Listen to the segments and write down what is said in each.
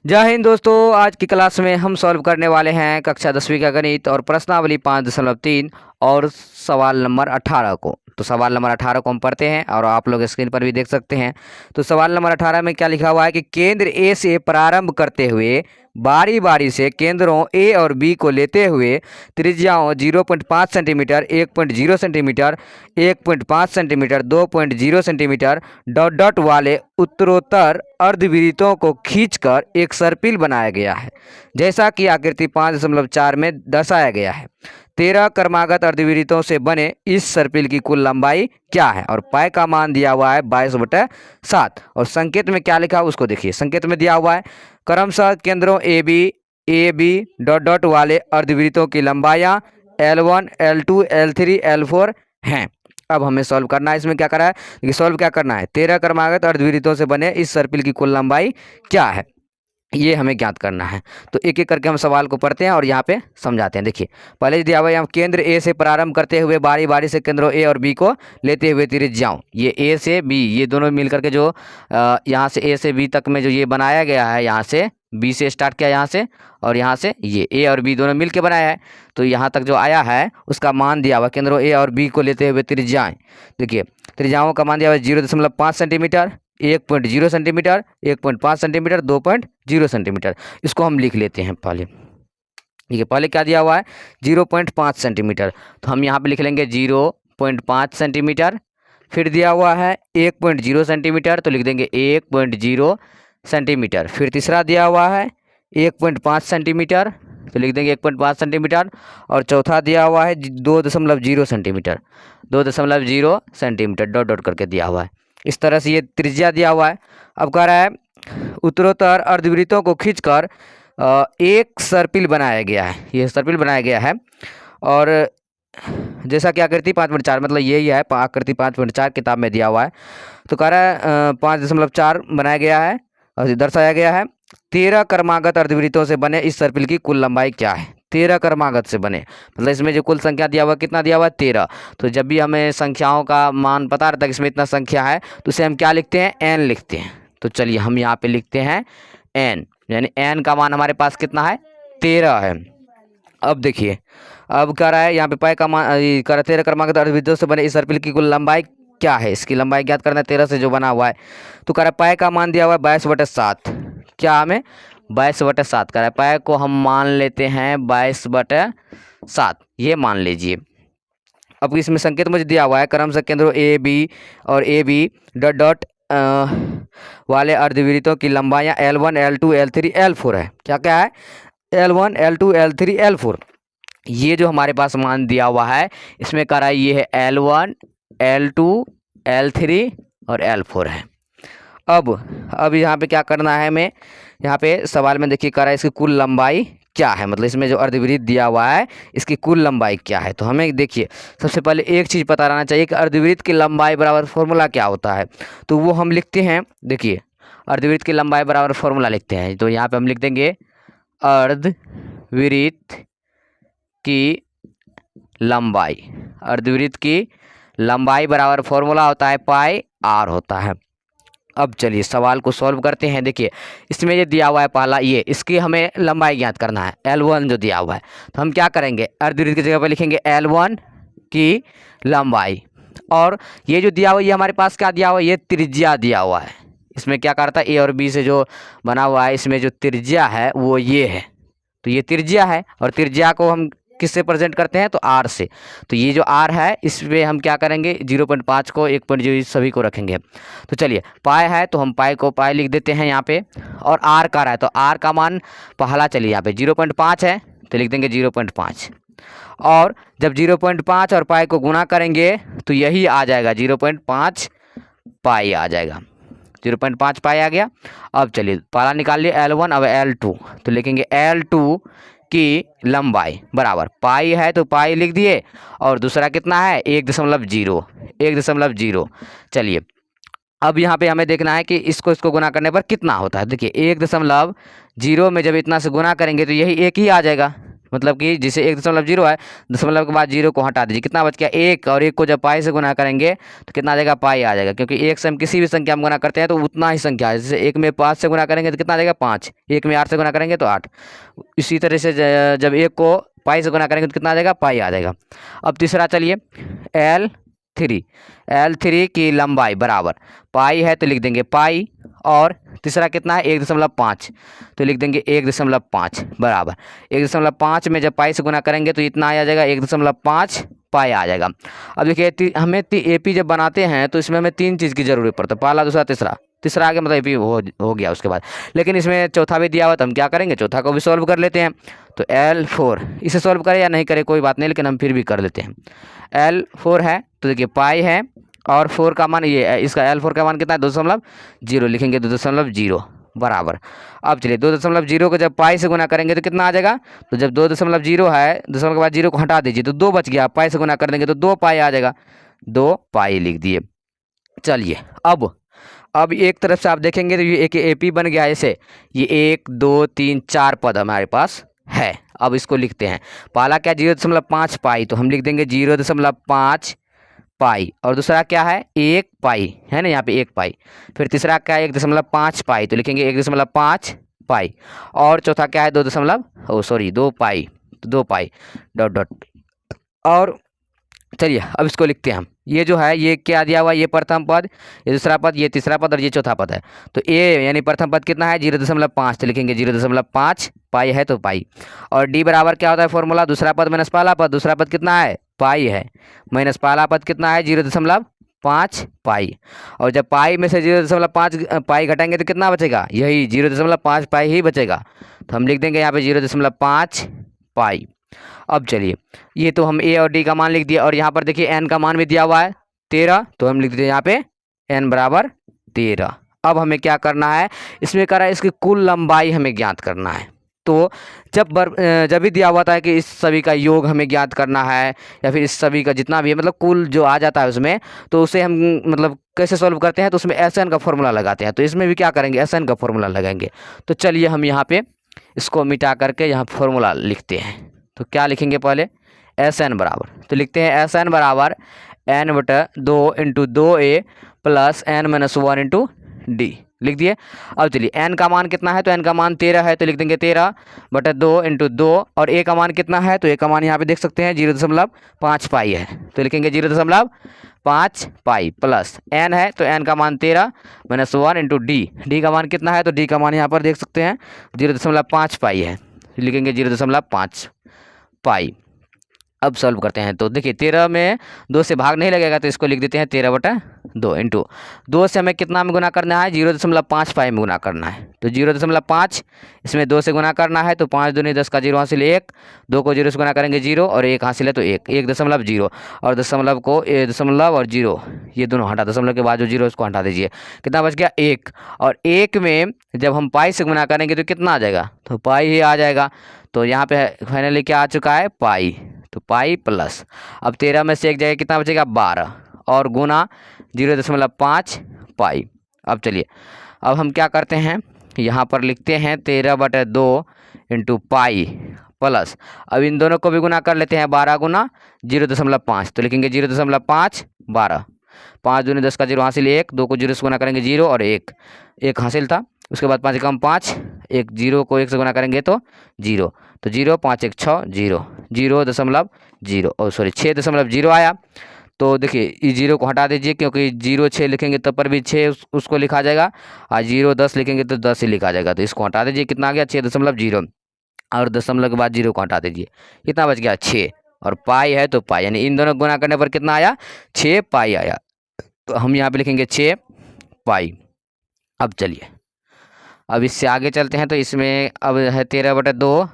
जय हिंद दोस्तों। आज की क्लास में हम सॉल्व करने वाले हैं कक्षा 10वीं का गणित और प्रश्नावली 5.3 और सवाल नंबर 18 को। तो सवाल नंबर 18 को हम पढ़ते हैं और आप लोग स्क्रीन पर भी देख सकते हैं। तो सवाल नंबर 18 में क्या लिखा हुआ है कि केंद्र ए से प्रारंभ करते हुए बारी बारी से केंद्रों ए और बी को लेते हुए त्रिज्याओं 0.5 centimetre, 1.0 centimetre, 1.5 centimetre, 2.0 centimetre dot dot वाले उत्तरोत्तर अर्धवृत्तों को खींचकर एक सर्पिल बनाया गया है, जैसा कि आकृति 5.4 में दर्शाया गया है। 13 क्रमागत अर्धवृत्तों से बने इस सर्पिल की कुल लंबाई क्या है और पाई का मान दिया हुआ है 22/7 और संकेत में क्या लिखा है उसको देखिए। संकेत में दिया हुआ है क्रमशः केंद्रों ए बी डॉट डॉट वाले अर्धवृत्तों की लंबाइयाँ L1, L2, L3, L4 हैं। अब हमें सॉल्व करना है। इसमें क्या करा है कि सॉल्व क्या करना है, 13 क्रमागत अर्धवृत्तों से बने इस सर्पिल की कुल लंबाई क्या है ये हमें ज्ञात करना है। तो एक एक करके हम सवाल को पढ़ते हैं और यहाँ पे समझाते हैं। देखिए पहले दिया हुआ है, हम केंद्र ए से प्रारंभ करते हुए बारी बारी से केंद्रों ए और बी को लेते हुए त्रिज्याओं, ये ए से बी ये दोनों मिलकर के जो यहाँ से ए से बी तक में जो ये बनाया गया है, यहाँ से बी से स्टार्ट किया यहाँ से और यहाँ से ये ए और बी दोनों मिल के बनाया है। तो यहाँ तक जो आया है उसका मान दिया हुआ केंद्रों ए और बी को लेते हुए त्रिज्याएँ। देखिए त्रिज्याओं का मान दिया हुआ 0.5 सेंटीमीटर, 1.0 सेंटीमीटर, 1.5 सेंटीमीटर, 2.0 सेंटीमीटर। इसको हम लिख लेते हैं पहले। ठीक है, पहले क्या दिया हुआ है 0.5 सेंटीमीटर, तो हम यहाँ पे लिख लेंगे 0.5 सेंटीमीटर। फिर दिया हुआ है 1.0 सेंटीमीटर, तो लिख देंगे 1.0 सेंटीमीटर। फिर तीसरा दिया हुआ है 1.5 सेंटीमीटर, तो लिख देंगे 1.5 सेंटीमीटर। और चौथा दिया हुआ है 2.0 सेंटीमीटर, 2.0 सेंटीमीटर डॉट डॉट करके दिया हुआ है। इस तरह से ये त्रिज्या दिया हुआ है। अब कह रहा है उत्तरोत्तर अर्धवृत्तों को खींचकर एक सर्पिल बनाया गया है, ये सर्पिल बनाया गया है। और जैसा कि आकृति 5.4 मतलब यही है, आकृति 5.4 किताब में दिया हुआ है। तो कह रहा है 5.4 बनाया गया है और दर्शाया गया है 13 क्रमागत अर्धवृत्तों से बने इस सर्पिल की कुल लंबाई क्या है। 13 क्रमागत से बने मतलब इसमें जो कुल संख्या दिया हुआ कितना दिया हुआ है 13। तो जब भी हमें संख्याओं का मान पता रहता है कि इसमें इतना संख्या है तो उसे हम क्या लिखते हैं, n लिखते हैं। तो चलिए हम यहाँ पे लिखते हैं n, यानी n का मान हमारे पास कितना है 13 है। अब देखिए अब कह रहा है यहाँ पे पाई का मान 13 क्रमागत अर्धवृत्तों से बने इस सर्पिल की कुल लंबाई क्या है, इसकी लंबाई ज्ञात करना है 13 से जो बना हुआ है। तो कह रहा है पाई का मान दिया हुआ है 22/7, क्या हमें 22/7 कह रहा है। पाई को हम मान लेते हैं 22/7, ये मान लीजिए। अब इसमें संकेत मुझे दिया हुआ है क्रमशः केंद्रों ए बी और ए बी डॉट डॉट वाले अर्धवृत्तों की लंबाइयाँ L1, L2, L3, L4 है। क्या क्या है L1, L2, L3, L4। ये जो हमारे पास मान दिया हुआ है इसमें कह रहा है ये है L1, L2, L3 और L4 है। अब यहाँ पे क्या करना है हमें, यहाँ पे सवाल में देखिए कह रहा है इसकी कुल लंबाई क्या है, मतलब इसमें जो अर्धवृत्त दिया हुआ है इसकी कुल लंबाई क्या है। तो हमें देखिए सबसे पहले एक चीज़ पता रहना चाहिए कि अर्धवृत्त की लंबाई बराबर फॉर्मूला क्या होता है। तो वो हम लिखते हैं, देखिए अर्धवृत्त की लंबाई बराबर फॉर्मूला लिखते हैं। तो यहाँ पे हम लिख देंगे अर्धवृत्त की लंबाई, अर्धवृत्त की लंबाई बराबर फॉर्मूला होता है पाई आर होता है। अब चलिए सवाल को सॉल्व करते हैं। देखिए इसमें ये दिया हुआ है पहला ये, इसकी हमें लंबाई ज्ञात करना है L1 जो दिया हुआ है। तो हम क्या करेंगे अर्धवृत्त की जगह पर लिखेंगे L1 की लंबाई। और ये जो दिया हुआ ये हमारे पास क्या दिया हुआ है, ये त्रिज्या दिया हुआ है। इसमें क्या करता है ए और बी से जो बना हुआ है इसमें जो त्रिज्या है वो ये है। तो ये त्रिज्या है और त्रिज्या को हम किससे प्रेजेंट करते हैं तो r से। तो ये जो r है इसमें हम क्या करेंगे 0.5 को 1.0 सभी को रखेंगे। तो चलिए पाई है तो हम पाई को पाई लिख देते हैं यहाँ पे। और r का रहा है तो r का मान पहला चलिए यहाँ पे 0.5 है तो लिख देंगे 0.5। और जब 0.5 और पाई को गुना करेंगे तो यही आ जाएगा 0.5 पाई आ जाएगा, 0.5 पाई आ गया। अब चलिए पहला निकाल लिए L1, अब L2 तो लिखेंगे L2 की लंबाई बराबर पाई है तो पाई लिख दिए और दूसरा कितना है 1.0। चलिए अब यहाँ पे हमें देखना है कि इसको गुना करने पर कितना होता है। देखिए 1.0 में जब इतना से गुना करेंगे तो यही एक ही आ जाएगा। मतलब कि जिसे 1.0 है, दशमलव के बाद 0 को हटा दीजिए, कितना बच गया 1, और 1 को जब पाई से गुना करेंगे तो कितना आ जाएगा पाई आ जाएगा, क्योंकि 1 से हम किसी भी संख्या में गुना करते हैं तो उतना ही संख्या है। जैसे 1 में 5 से गुना करेंगे तो कितना आ जाएगा 5, 1 में 8 से गुना करेंगे तो 8। इसी तरह से जब 1 को पाई से गुना करेंगे तो कितना आ जाएगा पाई आ जाएगा। अब तीसरा चलिए, L3 की लंबाई बराबर पाई है तो लिख देंगे पाई, और तीसरा कितना है 1.5 तो लिख देंगे 1.5 बराबर 1.5 में जब पाई से गुना करेंगे तो इतना आ जाएगा 1.5 पाई आ जाएगा। अब देखिए हमें एपी जब बनाते हैं तो इसमें हमें 3 चीज़ की जरूरत पड़ती है, पहला दूसरा तीसरा आगे मतलब एपी हो गया उसके बाद, लेकिन इसमें चौथा भी दिया हुआ तो हम क्या करेंगे चौथा को भी सॉल्व कर लेते हैं। तो L4 इसे सॉल्व करें या नहीं करें कोई बात नहीं, लेकिन हम फिर भी कर लेते हैं। L4 है तो देखिए पाई है और 4 का मान ये इसका L4 का मान कितना है 2.0 लिखेंगे 2.0 बराबर। अब चलिए 2.0 को जब पाई से गुना करेंगे तो कितना आ जाएगा, तो जब 2.0 है दशमलव के बाद 0 को हटा दीजिए तो 2 बच गया, पाई से गुना कर देंगे तो 2 पाई आ जाएगा, 2 पाई लिख दिए। चलिए अब एक तरफ से आप देखेंगे तो ये एक एपी बन गया है। ऐसे ये 1 2 3 4 पद हमारे पास है। अब इसको लिखते हैं, पहला क्या 0.5 पाई तो हम लिख देंगे 0.5 पाई, और दूसरा क्या है 1 पाई है ना, यहाँ पे 1 पाई। फिर तीसरा क्या है 1.5 पाई तो लिखेंगे 1.5 पाई, और चौथा क्या है 2 पाई, तो 2 पाई डॉट डॉट। और चलिए अब इसको लिखते हैं हम, ये जो है ये क्या दिया हुआ है, ये प्रथम पद, ये दूसरा पद, ये तीसरा पद और ये चौथा पद है। तो ए यानी प्रथम पद कितना है 0.5 तो लिखेंगे 0.5 पाई है तो पाई, और डी बराबर क्या होता है फॉर्मूला, दूसरा पद माइनस पहला पद, दूसरा पद कितना है पाई है, माइनस पहला पद कितना है 0.5 पाई, और जब पाई में से 0.5 पाई घटाएंगे तो कितना बचेगा, यही 0.5 पाई ही बचेगा, तो हम लिख देंगे यहाँ पे 0.5 पाई। अब चलिए ये तो हम ए और डी का मान लिख दिया, और यहाँ पर देखिए एन का मान भी दिया हुआ है 13, तो हम लिख देते हैं यहाँ पे एन बराबर 13। अब हमें क्या करना है, इसमें कह रहा है इसकी कुल लंबाई हमें ज्ञात करना है। तो जब भी दिया हुआ था कि इस सभी का योग हमें ज्ञात करना है, या फिर इस सभी का जितना भी है मतलब कुल जो आ जाता है उसमें, तो उसे हम मतलब कैसे सॉल्व करते हैं, तो उसमें एस एन का फॉर्मूला लगाते हैं। तो इसमें भी क्या करेंगे एस एन का फॉर्मूला लगाएंगे। तो चलिए हम यहाँ पे इसको मिटा करके यहाँ फॉर्मूला लिखते हैं। तो क्या लिखेंगे पहले एस एन बराबर, तो लिखते हैं एस एन बराबर एन बटा 2 into 2a plus n minus 1 into d लिख दिए। अब चलिए एन का मान कितना है, तो एन का मान 13 है तो लिख देंगे 13 बटा 2 इंटू 2, और ए का मान कितना है, तो ए का मान यहाँ पे देख सकते हैं 0.5 पाई है तो लिखेंगे 0.5 पाई, प्लस एन है तो एन का मान 13 माइनस 1 इंटू डी का मान कितना है, तो डी का मान यहाँ पर देख सकते हैं 0.5 पाई है, लिखेंगे 0.5 पाई। अब सॉल्व करते हैं, तो देखिए 13 में 2 से भाग नहीं लगेगा तो इसको लिख देते हैं 13 बटा 2 इंटू 2 से हमें कितना में गुना करना है 0.5 पाई में गुना करना है। तो 0.5 इसमें 2 से गुना करना है, तो 5 दूनी 10 का 0 हासिल 1, 2 को 0 से गुना करेंगे 0 और 1 हासिल है तो 1.0 और दशमलव को दशमलव और 0 ये दोनों हटा, दशमलव के बाद जो 0 उसको हटा दीजिए, कितना बच गया 1, और 1 में जब हम पाई से गुना करेंगे तो कितना आ जाएगा, तो पाई ही आ जाएगा। तो यहाँ पे फाइनली क्या आ चुका है पाई, तो पाई प्लस, अब 13 में से एक जगह कितना बचेगा 12 और गुना 0.5 पाई। अब चलिए अब हम क्या करते हैं, यहाँ पर लिखते हैं 13 बटा 2 इंटू पाई प्लस, अब इन दोनों को भी गुना कर लेते हैं 12 गुना 0.5 तो लिखेंगे 0.5 12, 5 दूनी 10 का 0 हासिल 1, 2 को 0 से गुना करेंगे 0 और 1 हासिल था, उसके बाद 5 कम 5, 1 0 को 1 से गुना करेंगे तो 0, तो 0 5 1 6 0 0.0 और सॉरी 6.0 आया। तो देखिए इस 0 को हटा दीजिए, क्योंकि 0 6 लिखेंगे तब पर भी 6 उसको लिखा जाएगा, और 0 10 लिखेंगे तो 10 ही लिखा जाएगा, तो इसको हटा दीजिए, कितना आ गया 6.0 और दशमलव के बाद 0 को हटा दीजिए, कितना बच गया 6, और पाई है तो पाई, यानी इन दोनों गुना करने पर कितना आया 6 पाई आया, तो हम यहाँ पे लिखेंगे 6 पाई। अब चलिए अब इससे आगे चलते हैं, तो इसमें अब है 13 बटा 2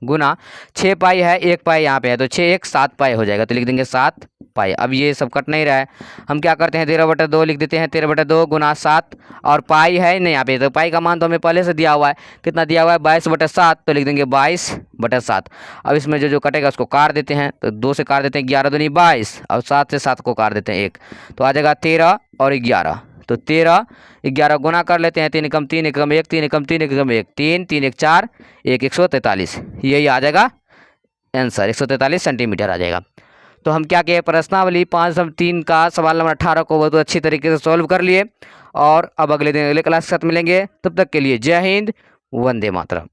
गुना 6 पाई है 1 पाई यहाँ पे है, तो 6 1 7 पाई हो जाएगा, तो लिख देंगे 7 पाई। अब ये सब कट नहीं रहा है, हम क्या करते हैं 13 बटा 2 लिख देते हैं, 13 बटा 2 गुना 7, और पाई है नहीं यहाँ पे, तो पाई का मान तो हमें पहले से दिया हुआ है, कितना दिया हुआ है 22 बटा 7, तो लिख देंगे 22 बटा 7। अब इसमें जो कटेगा उसको काट देते हैं, तो 2 से काट देते हैं 11 दूनी 22, और 7 से 7 को काट देते हैं 1, तो आ जाएगा 13 और 11, तो 13 11 गुना कर लेते हैं, 3 एकम 3 एकम 1 3 एकम 3 एकम 1 3 3 1 4 1 143, यही आ जाएगा आंसर, 143 सेंटीमीटर आ जाएगा। तो हम क्या किए, प्रश्नावली 5.3 का सवाल नंबर 18 को बहुत अच्छी तरीके से सॉल्व कर लिए। और अब अगले दिन अगले क्लास के साथ मिलेंगे, तब तक के लिए जय हिंद, वंदे मातरम।